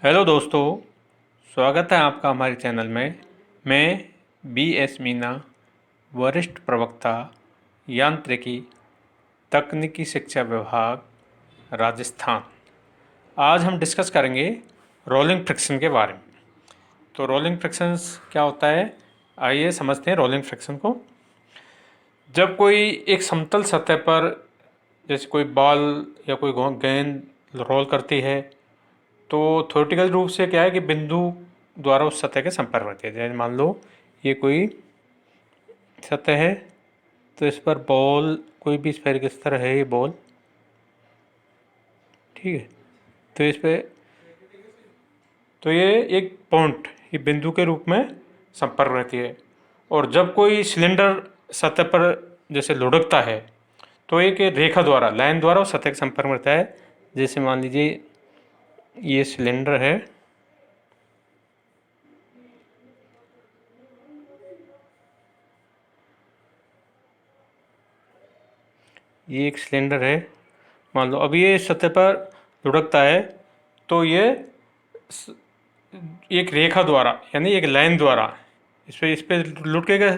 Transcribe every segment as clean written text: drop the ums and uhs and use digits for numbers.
Hello दोस्तों, स्वागत है आपका हमारे चैनल में। मैं BS मीना, वरिष्ठ प्रवक्ता, यांत्रिकी, तकनीकी शिक्षा विभाग, राजस्थान। आज हम डिस्कस करेंगे रोलिंग फ्रिक्शन के बारे में। तो रोलिंग फ्रिक्शंस क्या होता है, आइए समझते हैं रोलिंग फ्रिक्शन को। जब कोई एक समतल सतह पर जैसे कोई बॉल या कोई गेंद रोल करती है तो थ्योरेटिकल रूप से क्या है कि बिंदु द्वारा उस सतह के संपर्क में होती है। जैसे मान लो ये कोई सतह है तो इस पर बॉल, कोई भी स्फेरिकल इस तरह है ये बॉल, ठीक है। तो इस पे तो ये एक पॉइंट, ये बिंदु के रूप में संपर्क रहती है। और जब कोई सिलेंडर सतह पर जैसे लुढ़कता है तो एक रेखा द्वारा, लाइन द्वारा उस सतह के संपर्क में रहता है। जैसे मान लीजिए ये सिलेंडर है, ये एक सिलेंडर है, मान लो अब ये सतह पर लुढ़कता है तो ये एक रेखा द्वारा यानी एक लाइन द्वारा इस पे लुढ़केगा।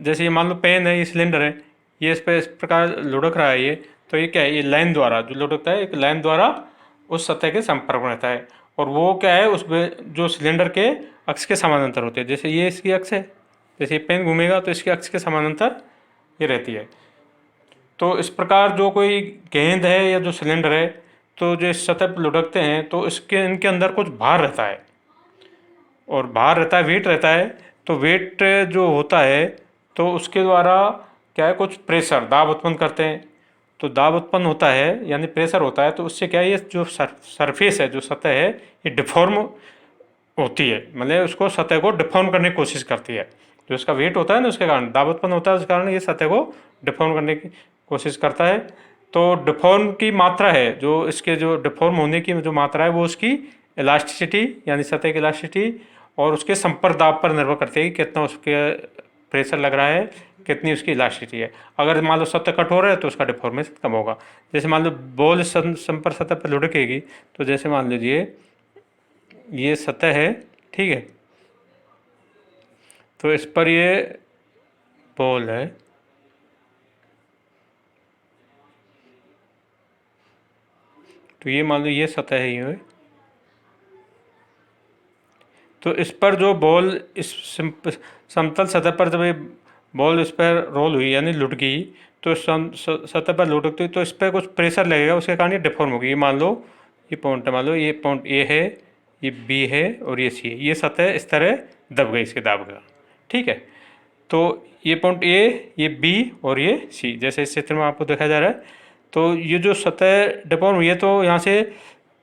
जैसे ये मान लो पेन है, ये सिलेंडर है, ये इस प्रकार लुढ़क रहा है ये, तो ये क्या है, ये लाइन द्वारा जो लुढ़कता है एक लाइन द्वारा उस सतह के संपर्क में रहता है। और वो क्या है, उस जो सिलेंडर के अक्ष के समानांतर होते हैं। जैसे ये इसकी अक्ष है, जैसे ये पेन घूमेगा तो इसके अक्ष के समानांतर ये रहती है। तो इस प्रकार जो कोई गेंद है या जो सिलेंडर है तो जो इस सतह पर लुढ़कते हैं तो इसके इनके अंदर कुछ भार रहता है, और भार रहता है, वेट रहता है। तो वेट जो होता है तो उसके द्वारा क्या है, कुछ प्रेशर, दाब उत्पन्न करते हैं। तो दाब उत्पन्न होता है यानी प्रेशर होता है, तो उससे क्या है, ये जो सरफेस है, जो सतह है, ये डिफॉर्म होती है, मतलब उसको सतह को डिफॉर्म करने की कोशिश करती है। जो इसका वेट होता है ना, उसके कारण दाब उत्पन्न होता है, उस कारण ये सतह को डिफॉर्म करने की कोशिश करता है। तो डिफॉर्म की मात्रा है, जो इसके जो डिफॉर्म होने की जो मात्रा है वो उसकी इलास्टिसिटी यानी सतह की इलास्टिसिटी और उसके संपर्क दाब पर निर्भर करती है कि कितना उसके प्रेशर लग रहा है, कितनी उसकी इलास्टिसिटी है। अगर मान लो सतह कठोर है तो उसका डिफॉर्मेशन कम होगा। जैसे मान लो बॉल संपर्क सतह पर लुढ़केगी, तो जैसे मान लीजिए ये सतह है, ठीक है, तो इस पर ये बॉल है, तो ये मान लो ये सतह है ये, तो इस पर जो बॉल इस समतल सतह पर जब ये बॉल इस पर रोल हुई यानी लुढ़क गई, तो सतह पर लुढ़कती हुई तो इस पर कुछ प्रेशर लगेगा, उसके कारण ये डिफॉर्म होगी। ये मान लो ये पॉइंट है, मान लो ये पॉइंट ए है, ये बी है और ये सी है, ये सतह इस तरह दब गई इसके दाब का, ठीक है। तो ये पॉइंट ए, ये बी और ये सी, जैसे इस चित्र में आपको देखा जा रहा है। तो ये जो सतह डिफॉर्म हुई है तो यहाँ से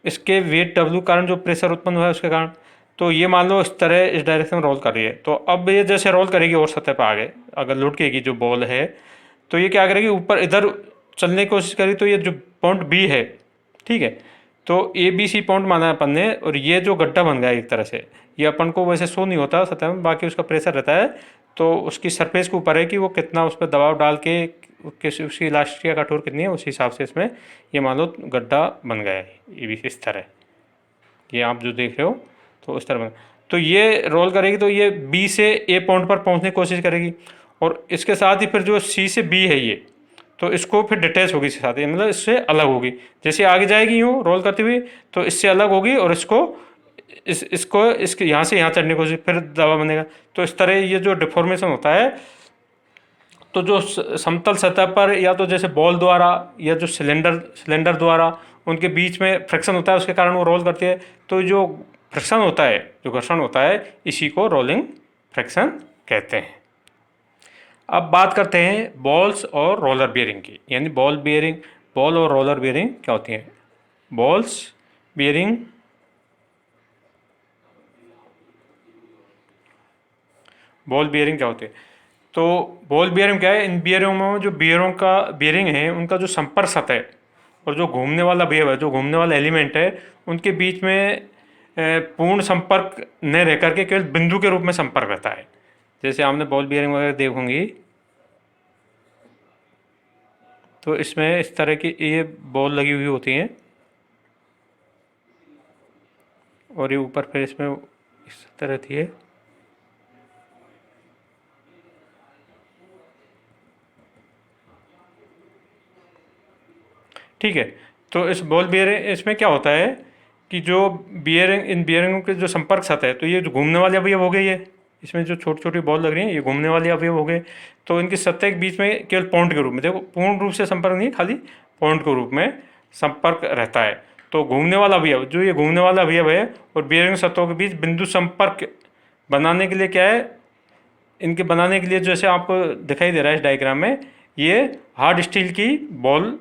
इसके वेट डब्ल्यू कारण जो प्रेशर उत्पन्न हुआ है उसके कारण, तो ये मान लो इस तरह इस डायरेक्शन में रोल कर रही है। तो अब ये जैसे रोल करेगी और सतह पर आगे अगर लुढ़केगी जो बॉल है, तो ये क्या करेगी, ऊपर इधर चलने की कोशिश करेगी। तो ये जो पॉइंट बी है, ठीक है, तो ए बी सी पॉइंट माना है अपन ने, और ये जो गड्ढा बन गया एक तरह से, ये अपन को वैसे शो नहीं होता सतह में, बाकी उसका प्रेशर रहता है। तो उसकी सरफेस के ऊपर है कि वो कितना उस पर दबाव डाल के उसकी इलास्टिसिटी या कठोर कितनी है, उस हिसाब से इसमें ये मान लो गड्ढा बन गया है, ये भी इस तरह, ये आप जो देख रहे हो तो इस तरह बन। तो ये रोल करेगी तो ये बी से ए पॉइंट पर पहुंचने की कोशिश करेगी, और इसके साथ ही फिर जो सी से बी है ये, तो इसको फिर डिटैच होगी इसके साथ ही, मतलब इससे अलग होगी। जैसे आगे जाएगी यूँ रोल करती हुई तो इससे अलग होगी, और इसको इसके यहाँ से यहाँ चढ़ने की कोशिश, फिर दवा बनेगा। तो इस तरह ये जो डिफॉर्मेशन होता है, तो जो समतल सतह पर या तो जैसे बॉल द्वारा या जो सिलेंडर द्वारा उनके बीच में फ्रिक्शन होता है, उसके कारण वो रोल करती है। तो जो फ्रिक्शन होता है, जो घर्षण होता है, इसी को रोलिंग फ्रिक्शन कहते हैं। अब बात करते हैं बॉल्स और रोलर बियरिंग की, यानी बॉल और रोलर बियरिंग क्या होती हैं। बॉल्स बियरिंग बॉल बियरिंग क्या होते हैं, तो बॉल बियरिंग क्या है, इन बियरिंग में जो बियरिंग है उनका जो संपर्क सतह है और जो घूमने वाला वेव है, जो घूमने वाला एलिमेंट है, उनके बीच में पूर्ण संपर्क न रह करके केवल बिंदु के रूप में संपर्क रहता है। जैसे आपने बॉल बियरिंग वगैरह देखोगी तो इसमें इस तरह की ये बॉल लगी हुई होती हैं, और ये ऊपर फिर इसमें इस तरह थी है। ठीक है, तो इस बॉल बियरिंग इसमें क्या होता है कि जो बियरिंग इन बियरिंगों के जो संपर्क सतह है, तो ये जो घूमने वाले अवयव हो गए, ये इसमें जो छोटी छोटी बॉल लग रही हैं ये घूमने वाले अवयव हो गए। तो इनकी सतह के बीच में केवल पॉइंट के रूप में, देखो पूर्ण रूप से संपर्क नहीं, खाली पॉइंट के रूप में संपर्क रहता है। तो घूमने वाला अवयव, जो ये घूमने वाला अवयव है और बियरिंग सतहों के बीच बिंदु संपर्क बनाने के लिए क्या है, इनके बनाने के लिए जैसे आपको दिखाई दे रहा है इस डायग्राम में, ये हार्ड स्टील की बॉल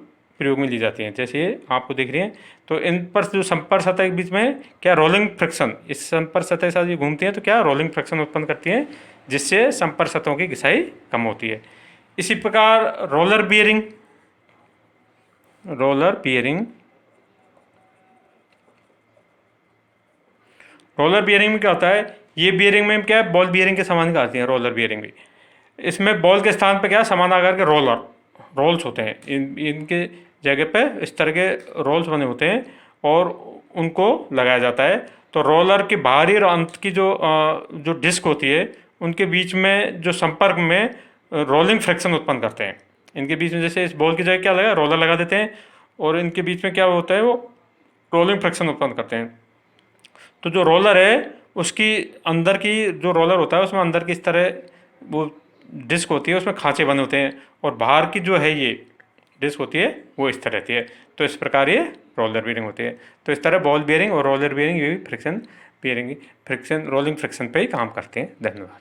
प्रयोग में ली जाती हैं, जैसे ये आपको दिख रही हैं। तो इन पर जो संपर्क सतह के बीच में क्या रोलिंग फ्रिक्शन, इस संपर्क सतह के साथ ये घूमती हैं तो क्या रोलिंग फ्रिक्शन उत्पन्न करती हैं, जिससे संपर्क सतहों की घिसाई कम होती है। इसी प्रकार roller bearing, roller bearing roller bearing में क्या होता है, ये बियरिंग में क्या है, बॉल बियरिंग के समान करती हैं रोलर बियरिंग भी। इसमें बॉल के स्थान पर क्या समान आकार के रोल्स होते हैं, इनके जगह पे इस तरह के रोल्स बने होते हैं और उनको लगाया जाता है। तो रोलर के बाहरी और अंत की जो डिस्क होती है उनके बीच में जो संपर्क में रोलिंग फ्रिक्शन उत्पन्न करते हैं। इनके बीच में जैसे इस बॉल की जगह क्या लगा, रोलर लगा देते हैं और इनके बीच में क्या होता है, वो रोलिंग फ्रिक्शन उत्पन्न करते हैं। तो जो रोलर है उसकी अंदर की जो रोलर होता है उसमें अंदर की इस तरह वो डिस्क होती है, उसमें खांचे बने होते हैं और बाहर की जो है ये डिस्क होती है वो इस तरह रहती है। तो इस प्रकार ये रोलर बियरिंग होती है। तो इस तरह बॉल बियरिंग और रोलर बियरिंग ये भी friction bearing friction rolling friction पे ही काम करते हैं। धन्यवाद।